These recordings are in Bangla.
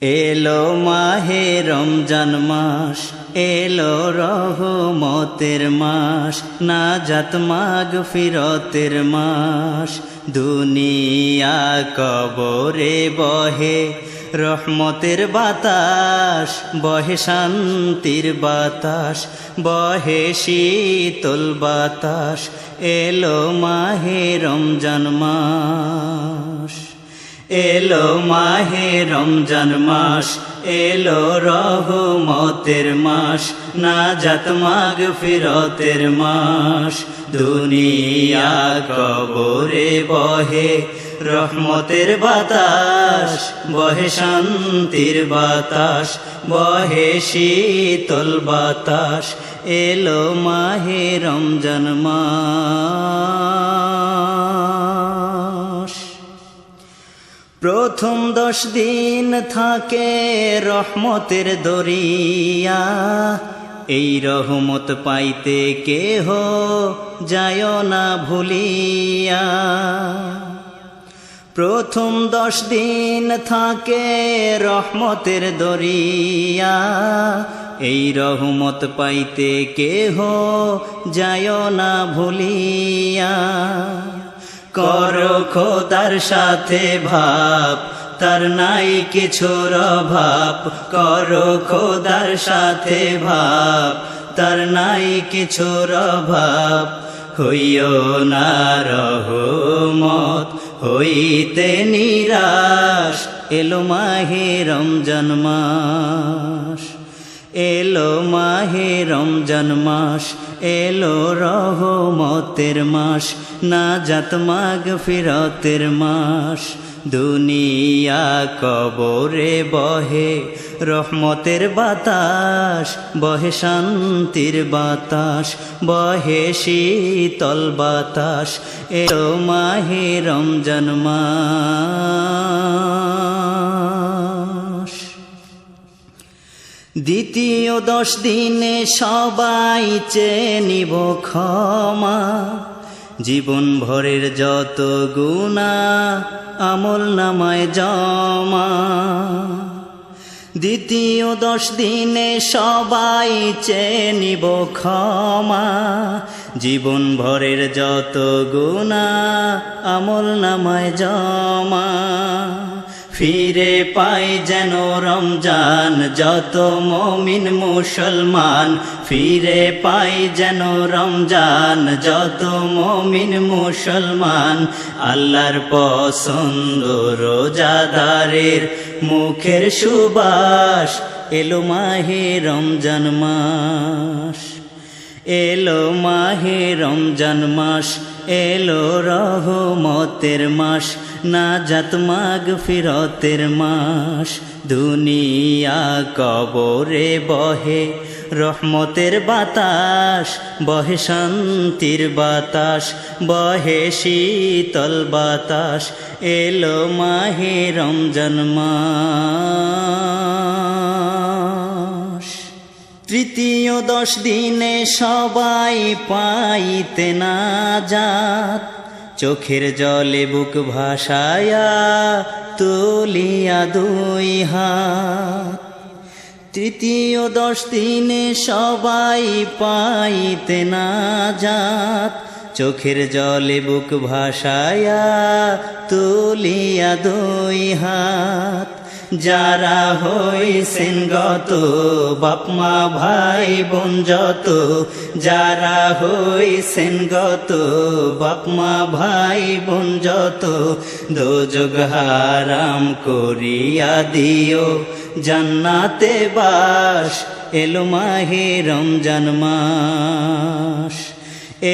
এলো মাহে রমজান মাস, এলো রহমতের মাস, নাজাত মাগফিরতের মাস। দুনিয়া কবরে বহে রহমতের বাতাস, বহে শান্তির বাতাস, বহে শীতল বাতাস। এলো মাহে রমজান মাস, এলো মাহে রমজান মাস, এলো রহমতের মাস, নাজাত মাগফিরতের মাস। দুনিয়া কবরে বহে রহমতের বাতাস, বহে শান্তির বাতাস, বহে শীতল বাতাস। এলো মাহে রমজান মাস। প্রথম 10 দিন থাকে রহমতের দরিয়া, এই রহমত পাইতে কেহ যায় না ভুলিয়া। প্রথম 10 দিন থাকে রহমতের দরিয়া, এই রহমত পাইতে কেহ যায় না ভুলিয়া। করো খোদার সাথে ভাব, তার নাই কিছুর অভাব। করো খোদার সাথে ভাব, তার নাই কিছুর অভাব। হইও না রহমত হইতে নিরাশ, এলো মাহে রমজান মাস, এলো মাহে রমজান মাস, এলো রহমতের মাস, নাজাত মাগফিরতের মাস। দুনিয়া কবরে বহে রহমতের বাতাস, বহে শান্তির বাতাস, বহে শীতল বাতাস। এলো মাহে রমজান মাস। দ্বিতীয় 10 দিনে সবাই চেয়ে নিব ক্ষমা, জীবন ভরের যত গুনাহ আমল নামায় জমা। দ্বিতীয় 10 দিনে সবাই চেয়ে নিব ক্ষমা, জীবন ভরের যত গুনাহ আমল নামায় জমা। ফিরে পাই যেন রমজান যত মুমিন মুসলমান, ফিরে পাই যেন রমজান যত মুমিন মুসলমান। আল্লাহর পছন্দ রোজাদারের মুখের সুবাস, এলো মাহে রমজান মাস, এলো মাহে রমজান মাস, এলো রহমতের মাস, নাজাত মাগফিরতের মাস। দুনিয়া কবরে বহে রহমতের বাতাস, বহে শান্তির বাতাস, বহে শীতল বাতাস। এলো মাহে রমজান মাস। তৃতীয় 10 দিনে সবাই পাইতে নাজাত, চোখের জলে বুক ভাসায়া তুলিয়া 2 হাত। তৃতীয় 10 দিনে সবাই পাইতে নাজাত, চোখের জলে বুক ভাসায়া তুলিয়া 2 হাত। যারা হইছেন গত বাপ মা ভাই বোন যত, যারা হইছেন গত বাপ মা ভাই বোন যত, দোজখ হারাম করিয়া দিও জান্নাতে বাস। এলো মাহে রমজান মাস,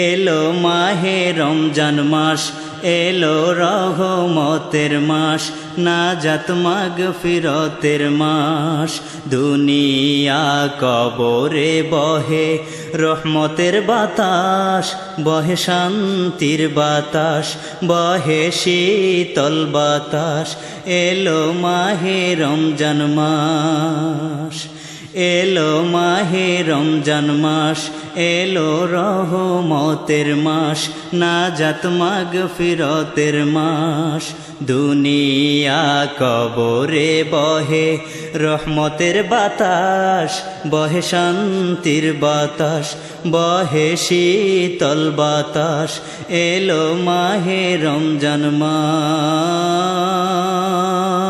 এলো মাহে রমজান মাস, এলো রহমতের মাস, নাজাত মাগফিরতের মাস। দুনিয়া কবরে বহে রহমতের বাতাস, বহে শান্তির বাতাস, বহে শীতল বাতাস। এলো মাহে রমজান মাস, এলো মাহে রমজান মাস, এলো রহমতের মাস, নাজাত মাগফিরতের মাস। দুনিয়া কবরে বহে রহমতের বাতাস, বহে শান্তির বাতাস, বহে শীতল বাতাস, এলো মাহে রমজান মাস।